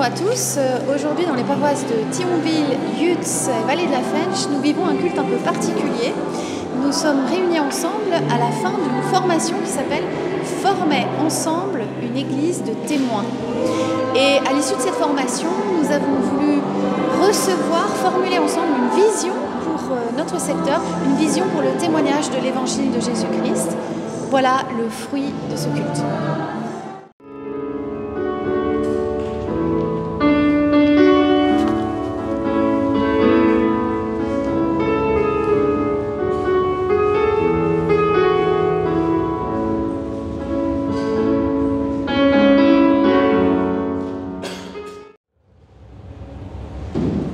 Bonjour à tous. Aujourd'hui, dans les paroisses de Thionville, Yutz et Vallée de la Fensch, nous vivons un culte un peu particulier. Nous sommes réunis ensemble à la fin d'une formation qui s'appelle « Former ensemble une église de témoins ». Et à l'issue de cette formation, nous avons voulu formuler ensemble une vision pour notre secteur, une vision pour le témoignage de l'évangile de Jésus-Christ. Voilà le fruit de ce culte.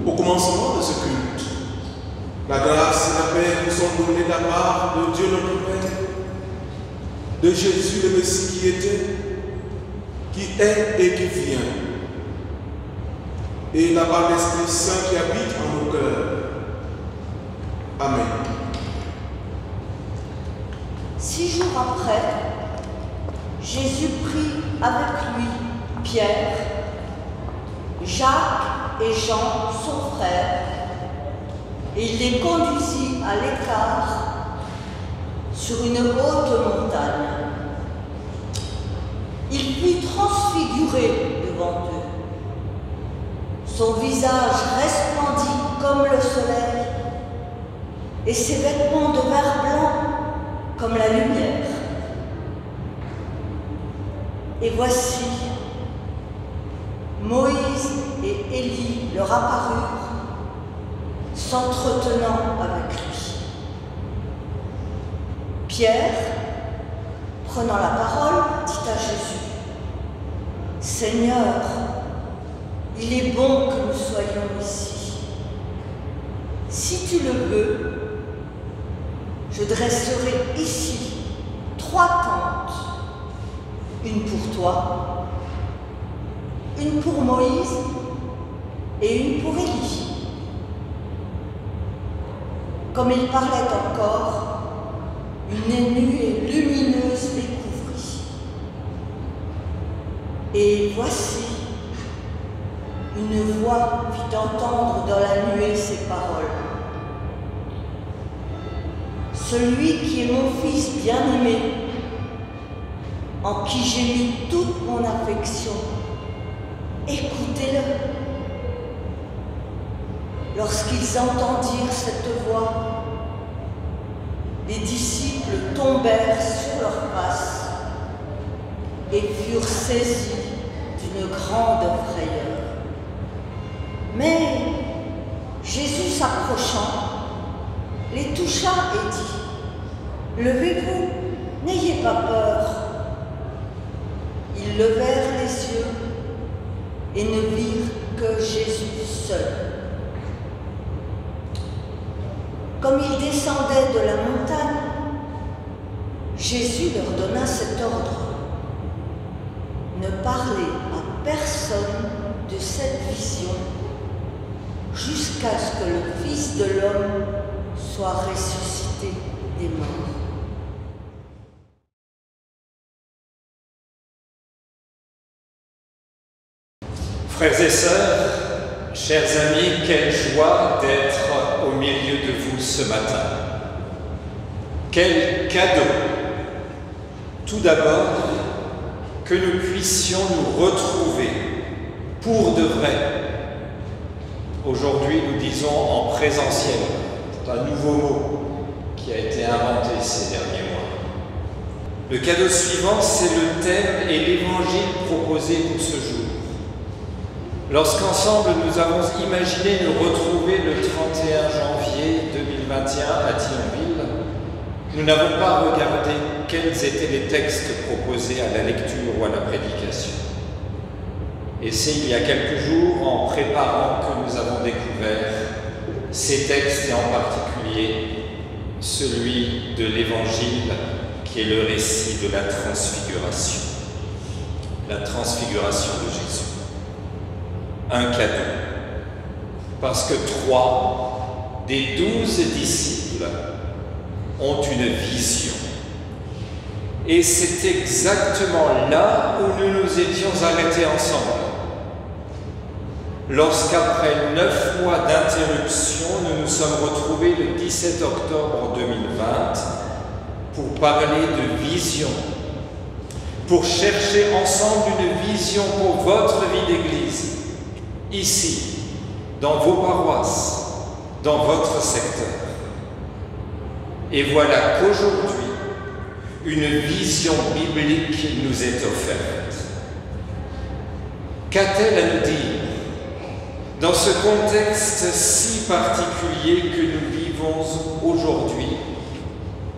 Au commencement de ce culte, la grâce et la paix nous sont données de la part de Dieu notre Père, de Jésus le Messie qui était, qui est et qui vient, et la part de l'Esprit Saint qui habite en nos cœurs. Amen. 6 jours après, Jésus prit avec lui Pierre, Jacques et Jean, son frère, et il les conduisit à l'écart sur une haute montagne. Il fut transfiguré devant eux. Son visage resplendit comme le soleil, et ses vêtements devinrent blancs comme la lumière. Et voici, Moïse et Élie leur apparurent, s'entretenant avec lui. Pierre, prenant la parole, dit à Jésus, « Seigneur, il est bon que nous soyons ici. Si tu le veux, je dresserai ici 3 tentes, une pour toi, une pour Moïse et une pour Élie. » Comme il parlait encore, une nuée lumineuse les couvrit. Et voici, une voix fit entendre dans la nuée ces paroles. « Celui qui est mon Fils bien-aimé, en qui j'ai mis toute mon affection, écoutez-le. » Lorsqu'ils entendirent cette voix, les disciples tombèrent sur leurs faces et furent saisis d'une grande frayeur. Mais Jésus s'approchant, les toucha et dit, « Levez-vous, n'ayez pas peur. » Ils levèrent les yeux et ne virent que Jésus seul. Comme ils descendaient de la montagne, Jésus leur donna cet ordre. Ne parlez à personne de cette vision jusqu'à ce que le Fils de l'homme soit ressuscité des morts. Frères et sœurs, chers amis, quelle joie d'être au milieu de vous ce matin. Quel cadeau! Tout d'abord, que nous puissions nous retrouver pour de vrai. Aujourd'hui, nous disons en présentiel. C'est un nouveau mot qui a été inventé ces derniers mois. Le cadeau suivant, c'est le thème et l'évangile proposé pour ce jour. Lorsqu'ensemble nous avons imaginé nous retrouver le 31 janvier 2021 à Thionville, nous n'avons pas regardé quels étaient les textes proposés à la lecture ou à la prédication. Et c'est il y a quelques jours, en préparant, que nous avons découvert ces textes et en particulier celui de l'Évangile qui est le récit de la transfiguration de Jésus. Un cadeau, parce que 3 des 12 disciples ont une vision. Et c'est exactement là où nous nous étions arrêtés ensemble. lorsqu'après 9 mois d'interruption, nous nous sommes retrouvés le 17 octobre 2020 pour parler de vision, pour chercher ensemble une vision pour votre vie d'Église, ici, dans vos paroisses, dans votre secteur. Et voilà qu'aujourd'hui, une vision biblique nous est offerte. Qu'a-t-elle à nous dire dans ce contexte si particulier que nous vivons aujourd'hui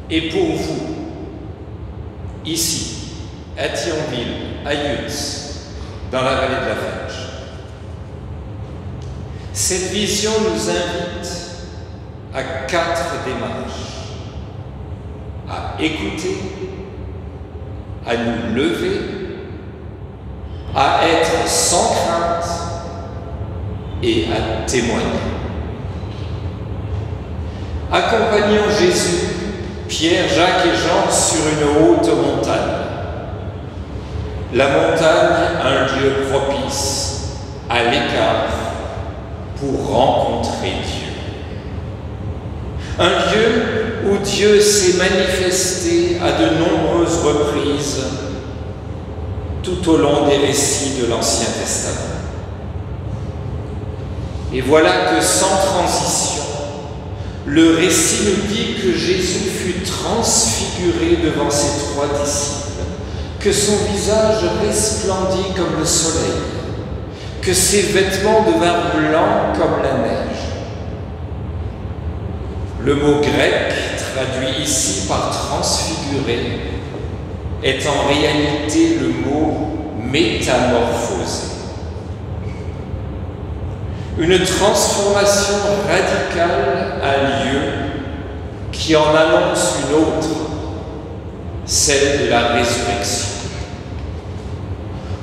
et pour vous, ici, à Thionville, à Yutz, dans la vallée de la Fench? Cette vision nous invite à 4 démarches: à écouter, à nous lever, à être sans crainte et à témoigner. Accompagnons Jésus, Pierre, Jacques et Jean sur une haute montagne. La montagne, un lieu propice, à l'écart, pour rencontrer Dieu. Un lieu où Dieu s'est manifesté à de nombreuses reprises tout au long des récits de l'Ancien Testament. Et voilà que sans transition, le récit nous dit que Jésus fut transfiguré devant ses 3 disciples, que son visage resplendit comme le soleil, que ses vêtements devinrent blancs comme la neige. Le mot grec, traduit ici par transfiguré, est en réalité le mot métamorphosé. Une transformation radicale a lieu qui en annonce une autre, celle de la résurrection.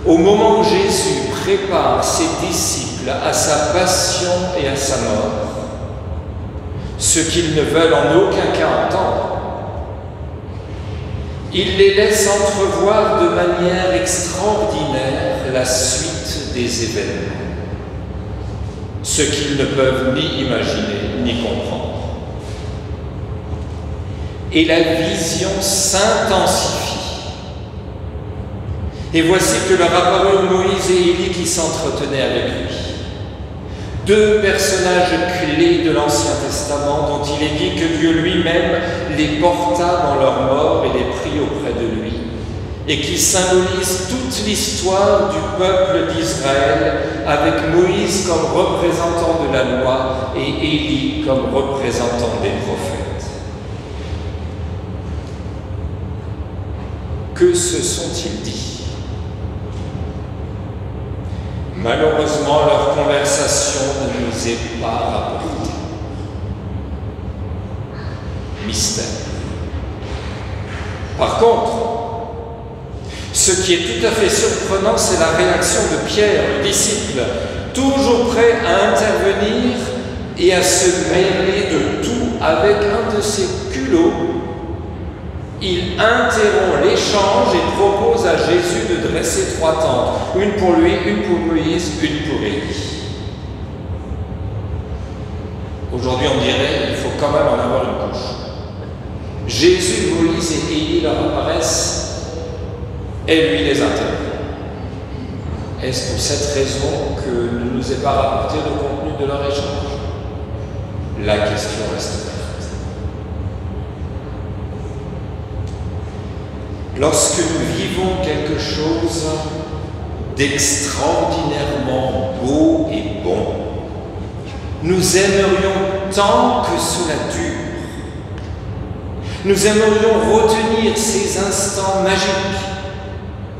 Au moment où Jésus prépare ses disciples à sa passion et à sa mort, ce qu'ils ne veulent en aucun cas entendre, il les laisse entrevoir de manière extraordinaire la suite des événements, ce qu'ils ne peuvent ni imaginer ni comprendre. Et la vision s'intensifie. Et voici que leur apparurent Moïse et Élie qui s'entretenaient avec lui. 2 personnages clés de l'Ancien Testament dont il est dit que Dieu lui-même les porta dans leur mort et les prit auprès de lui, et qui symbolisent toute l'histoire du peuple d'Israël, avec Moïse comme représentant de la loi et Élie comme représentant des prophètes. Que se sont-ils dit? Malheureusement, leur conversation ne nous est pas rapportée. Mystère. Par contre, ce qui est tout à fait surprenant, c'est la réaction de Pierre, le disciple, toujours prêt à intervenir et à se mêler de tout avec un de ses culots. Il interrompt l'échange et propose à Jésus de dresser 3 tentes, une pour lui, une pour Moïse, une pour Élie. Aujourd'hui, on dirait qu'il faut quand même en avoir une couche. Jésus, Moïse et Élie leur apparaissent et lui les interrompt. Est-ce pour cette raison que ne nous est pas rapporté le contenu de leur échange? La question reste ouverte. Lorsque nous vivons quelque chose d'extraordinairement beau et bon, nous aimerions tant que cela dure. Nous aimerions retenir ces instants magiques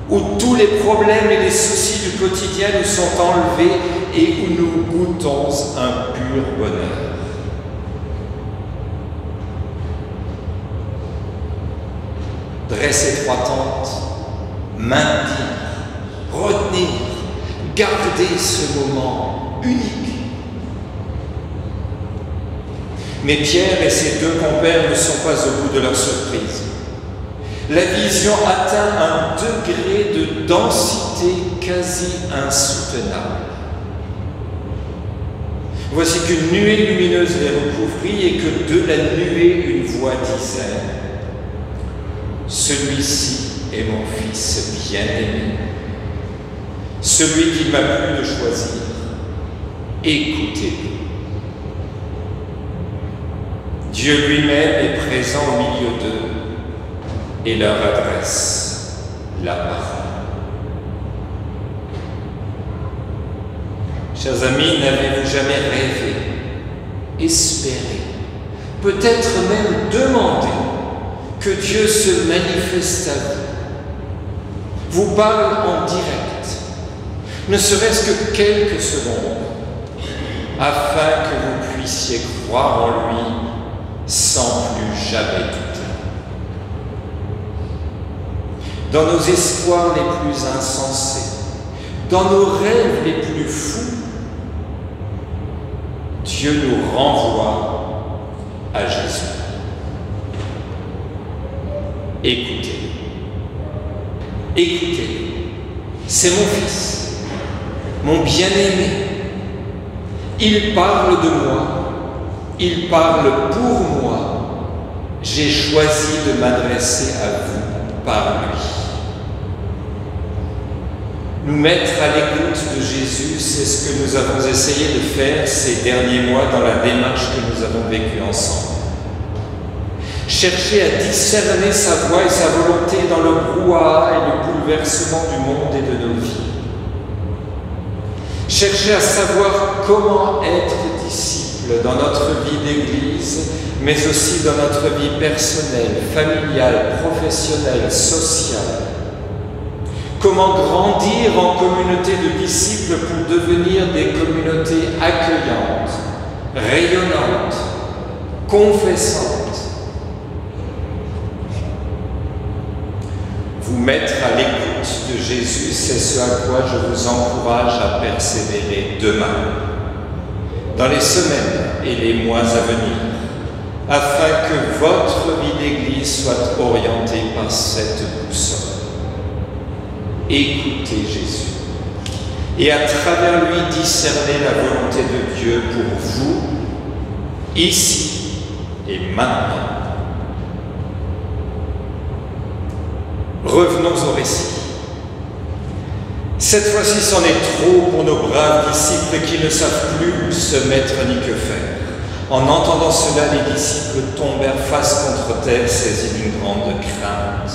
où tous les problèmes et les soucis du quotidien nous sont enlevés et où nous goûtons un pur bonheur. Dresser 3 tentes, maintenir, retenir, garder ce moment unique. Mais Pierre et ses 2 compères ne sont pas au bout de leur surprise. La vision atteint un degré de densité quasi insoutenable. Voici qu'une nuée lumineuse les recouvrit et que de la nuée une voix disait : celui-ci est mon Fils bien-aimé, celui qu'il m'a plu de choisir. Écoutez-le. Dieu lui-même est présent au milieu d'eux et leur adresse la parole. Chers amis, n'avez-vous jamais rêvé, espéré, peut-être même demandé que Dieu se manifeste à vous, vous parle en direct, ne serait-ce que quelques secondes, afin que vous puissiez croire en lui sans plus jamais douter. Dans nos espoirs les plus insensés, dans nos rêves les plus fous, Dieu nous renvoie à Jésus. Écoutez-le. Écoutez-le. C'est mon Fils, mon bien-aimé. Il parle de moi. Il parle pour moi. J'ai choisi de m'adresser à vous par lui. Nous mettre à l'écoute de Jésus, c'est ce que nous avons essayé de faire ces derniers mois dans la démarche que nous avons vécue ensemble. Chercher à discerner sa voix et sa volonté dans le brouhaha et le bouleversement du monde et de nos vies. Chercher à savoir comment être disciple dans notre vie d'Église, mais aussi dans notre vie personnelle, familiale, professionnelle, sociale. Comment grandir en communauté de disciples pour devenir des communautés accueillantes, rayonnantes, confessantes. Vous mettre à l'écoute de Jésus, c'est ce à quoi je vous encourage à persévérer demain, dans les semaines et les mois à venir, afin que votre vie d'Église soit orientée par cette boussole. Écoutez Jésus et à travers lui discerner la volonté de Dieu pour vous, ici et maintenant. Revenons au récit. Cette fois-ci, c'en est trop pour nos braves disciples qui ne savent plus où se mettre ni que faire. En entendant cela, les disciples tombèrent face contre terre, saisis d'une grande crainte.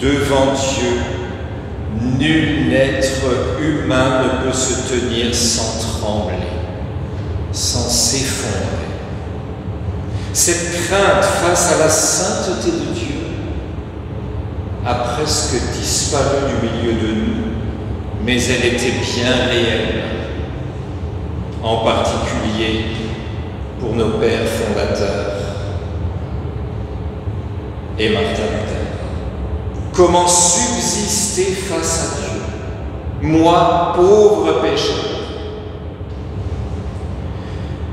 Devant Dieu, nul être humain ne peut se tenir sans trembler, sans s'effondrer. Cette crainte face à la sainteté de Dieu a presque disparu du milieu de nous, mais elle était bien réelle, en particulier pour nos pères fondateurs et Martin Luther. Comment subsister face à Dieu, moi, pauvre pécheur?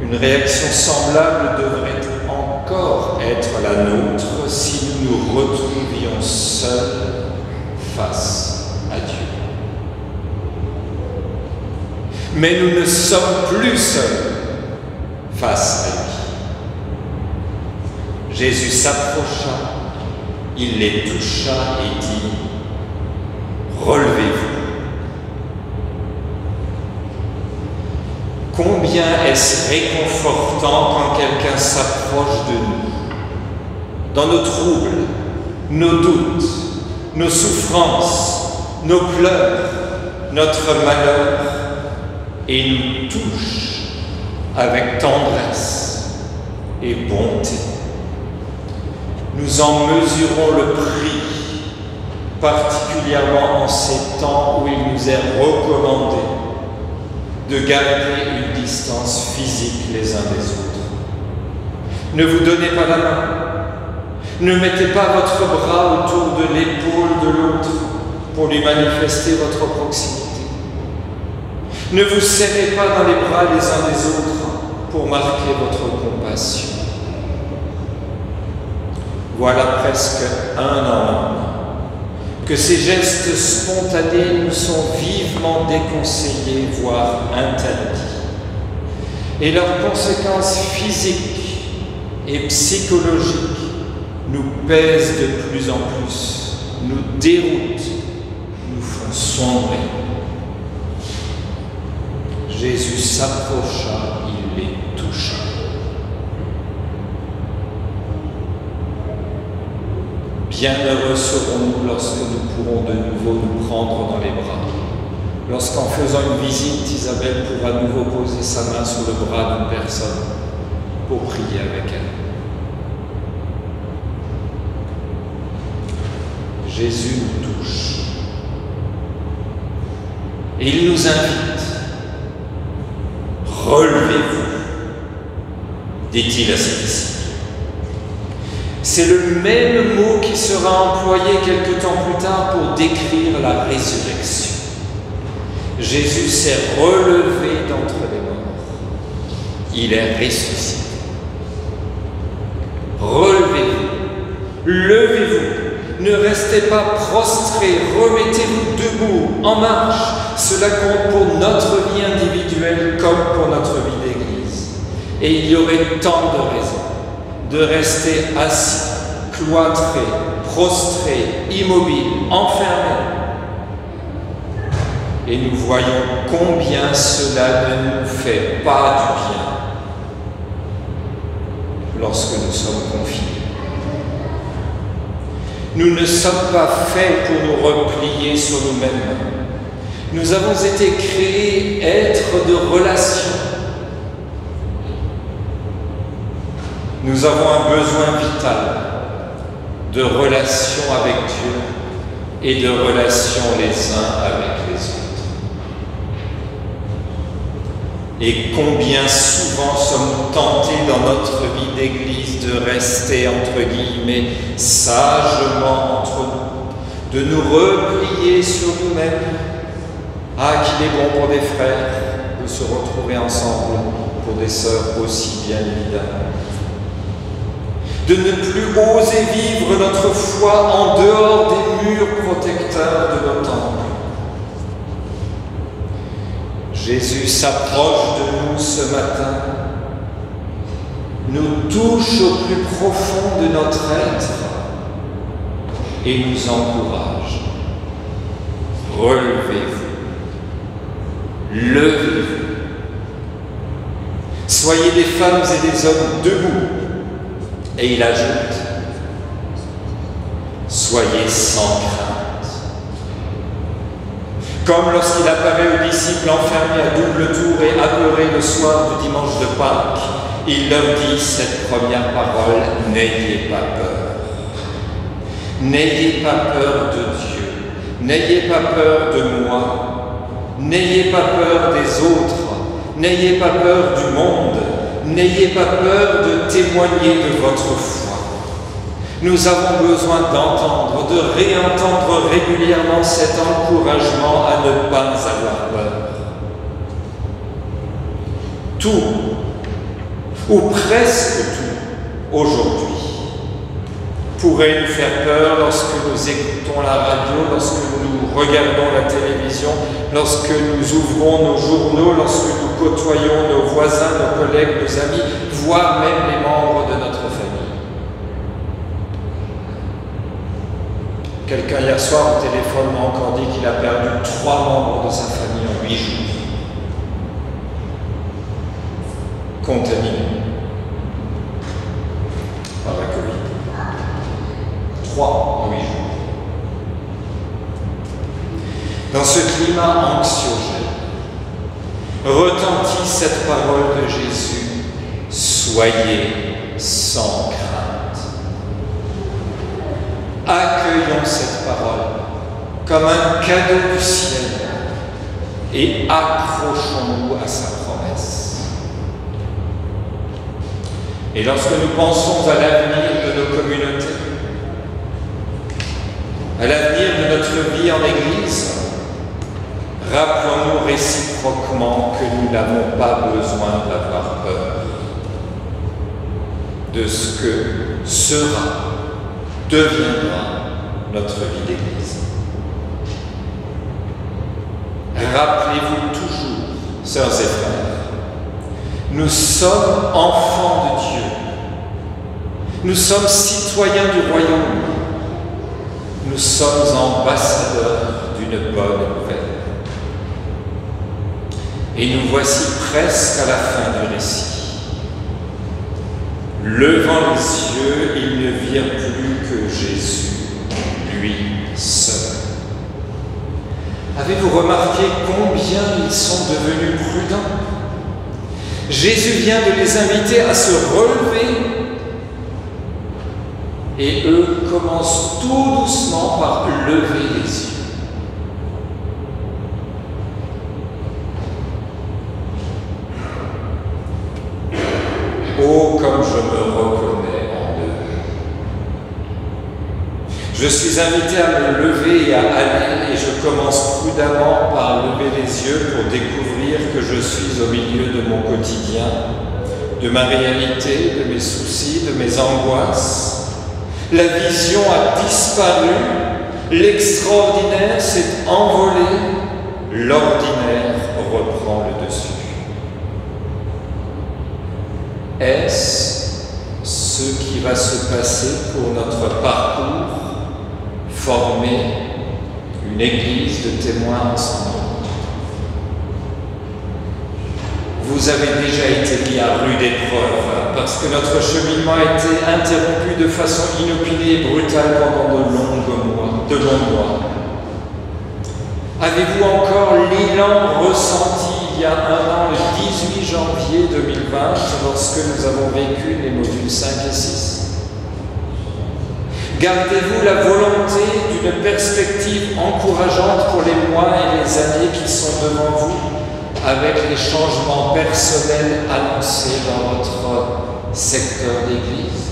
Une réaction semblable devrait encore être la nôtre si nous nous retrouvions seuls face à Dieu. Mais nous ne sommes plus seuls face à lui. Jésus s'approcha, il les toucha et dit : relevez-vous. Combien est-ce réconfortant quand quelqu'un s'approche de nous, dans nos troubles, nos doutes, nos souffrances, nos pleurs, notre malheur, et nous touche avec tendresse et bonté. Nous en mesurons le prix, particulièrement en ces temps où il nous est recommandé de garder une distance physique les uns des autres. Ne vous donnez pas la main. Ne mettez pas votre bras autour de l'épaule de l'autre pour lui manifester votre proximité. Ne vous serrez pas dans les bras les uns des autres pour marquer votre compassion. Voilà presque un an que ces gestes spontanés nous sont vivement déconseillés, voire interdits. Et leurs conséquences physiques et psychologiques nous pèsent de plus en plus, nous déroutent, nous font sombrer. Jésus s'approcha, il les toucha. Bienheureux serons-nous lorsque nous pourrons de nouveau nous prendre dans les bras. Lorsqu'en faisant une visite, Isabelle pourra à nouveau poser sa main sur le bras d'une personne pour prier avec elle. Jésus nous touche. Et il nous invite. Relevez-vous, dit-il à ses disciples. C'est le même mot qui sera employé quelque temps plus tard pour décrire la résurrection. Jésus s'est relevé d'entre les morts. Il est ressuscité. Relevez-vous, levez-vous, ne restez pas prostrés, remettez-vous debout, en marche. Cela compte pour notre vie individuelle comme pour notre vie d'Église. Et il y aurait tant de raisons de rester assis, cloîtré, prostré, immobile, enfermé. Et nous voyons combien cela ne nous fait pas du bien lorsque nous sommes confinés. Nous ne sommes pas faits pour nous replier sur nous-mêmes. Nous avons été créés êtres de relation. Nous avons un besoin vital de relation avec Dieu et de relation les uns avec les autres. Et combien souvent sommes-nous tentés dans notre vie d'Église de rester, entre guillemets, sagement entre nous, de nous replier sur nous-mêmes. Ah, qu'il est bon pour des frères de se retrouver ensemble, pour des sœurs aussi, bien évidemment. De ne plus oser vivre notre foi en dehors des murs protecteurs de nos temples. Jésus s'approche de nous ce matin, nous touche au plus profond de notre être et nous encourage. Relevez-vous, levez-vous, soyez des femmes et des hommes debout. Et il ajoute, soyez sans crainte. Comme lorsqu'il apparaît aux disciples enfermés à double tour et apeurés le soir du dimanche de Pâques, il leur dit cette première parole, n'ayez pas peur. N'ayez pas peur de Dieu, n'ayez pas peur de moi, n'ayez pas peur des autres, n'ayez pas peur du monde. N'ayez pas peur de témoigner de votre foi. Nous avons besoin d'entendre, de réentendre régulièrement cet encouragement à ne pas avoir peur. Tout, ou presque tout, aujourd'hui, pourrait nous faire peur lorsque nous écoutons la radio, lorsque nous regardons la télévision, lorsque nous ouvrons nos journaux, lorsque nous côtoyons nos voisins, nos collègues, nos amis, voire même les membres de notre famille. Quelqu'un hier soir au téléphone m'a encore dit qu'il a perdu 3 membres de sa famille en 8 jours. Contaminés par la Covid. 3 en 8 jours. Dans ce climat anxiogène, retentit cette parole de Jésus, soyez sans crainte. Accueillons cette parole comme un cadeau du ciel et accrochons-nous à sa promesse. Et lorsque nous pensons à l'avenir de nos communautés, à l'avenir de notre vie en Église, rappelons-nous réciproquement que nous n'avons pas besoin d'avoir peur de ce que sera, deviendra notre vie d'Église. rappelez-vous toujours, sœurs et frères, nous sommes enfants de Dieu. Nous sommes citoyens du royaume. Nous sommes ambassadeurs d'une bonne nouvelle. Et nous voici presque à la fin du récit. Levant les yeux, ils ne virent plus que Jésus, lui seul. Avez-vous remarqué combien ils sont devenus prudents? Jésus vient de les inviter à se relever et eux commencent tout doucement par lever les yeux. Oh, comme je me reconnais en eux. Je suis invité à me lever et à aller, et je commence prudemment par lever les yeux pour découvrir que je suis au milieu de mon quotidien, de ma réalité, de mes soucis, de mes angoisses. La vision a disparu, l'extraordinaire s'est envolé, l'ordinaire reprend le dessus. Est-ce ce qui va se passer pour notre parcours, former une église de témoins ensemble? Vous avez déjà été mis à rude épreuve parce que notre cheminement a été interrompu de façon inopinée et brutale pendant de longs mois. Avez-vous encore l'élan ressenti il y a un an, le 18 janvier 2020, lorsque nous avons vécu les modules 5 et 6? Gardez-vous la volonté d'une perspective encourageante pour les mois et les années qui sont devant vous, avec les changements personnels annoncés dans votre secteur d'église?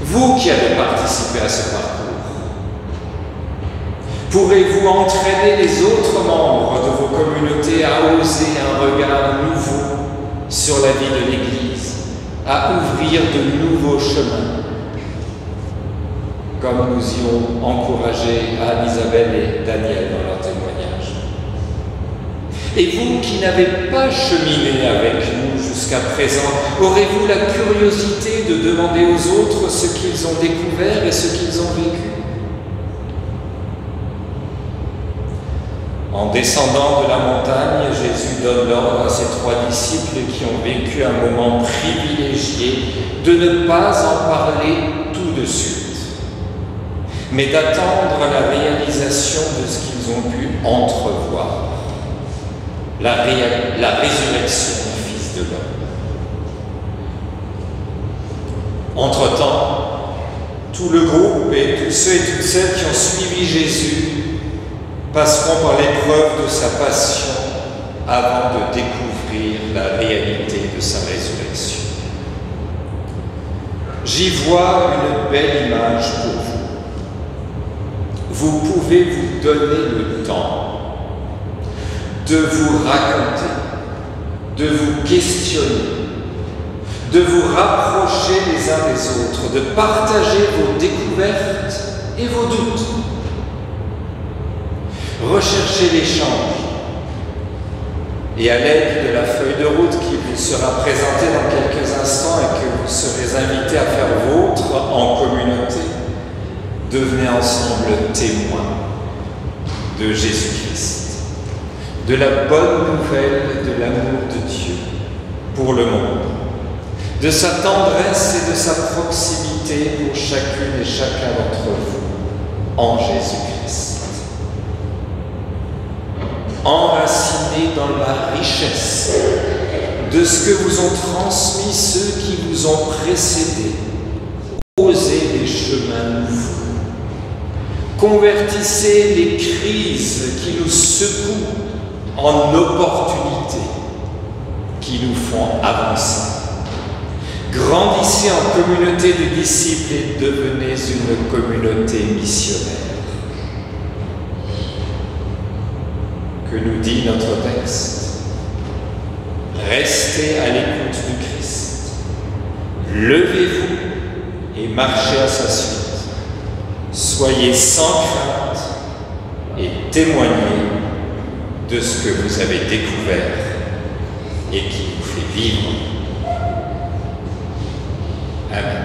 Vous qui avez participé à ce parcours, pourrez-vous entraîner les autres membres de vos communautés à oser un regard nouveau sur la vie de l'Église, à ouvrir de nouveaux chemins, comme nous y ont encouragé Anne-Isabelle et Daniel dans leur témoignage? Et vous qui n'avez pas cheminé avec nous jusqu'à présent, aurez-vous la curiosité de demander aux autres ce qu'ils ont découvert et ce qu'ils ont vécu? En descendant de la montagne, Jésus donne l'ordre à ses 3 disciples qui ont vécu un moment privilégié de ne pas en parler tout de suite, mais d'attendre la réalisation de ce qu'ils ont pu entrevoir, la résurrection du Fils de l'homme. Entre-temps, tout le groupe et tous ceux et toutes celles qui ont suivi Jésus passeront par l'épreuve de sa passion avant de découvrir la réalité de sa résurrection. J'y vois une belle image pour vous. Vous pouvez vous donner le temps de vous raconter, de vous questionner, de vous rapprocher les uns des autres, de partager vos découvertes et vos doutes. Recherchez l'échange et à l'aide de la feuille de route qui vous sera présentée dans quelques instants et que vous serez invités à faire vôtre en communauté, devenez ensemble témoins de Jésus-Christ, de la bonne nouvelle de l'amour de Dieu pour le monde, de sa tendresse et de sa proximité pour chacune et chacun d'entre vous en Jésus-Christ. Enracinés dans la richesse de ce que vous ont transmis ceux qui vous ont précédés, osez des chemins nouveaux. Convertissez les crises qui nous secouent en opportunités qui nous font avancer. Grandissez en communauté de disciples et devenez une communauté missionnaire. Que nous dit notre texte? Restez à l'écoute du Christ. Levez-vous et marchez à sa suite. Soyez sans crainte et témoignez de ce que vous avez découvert et qui vous fait vivre. Amen.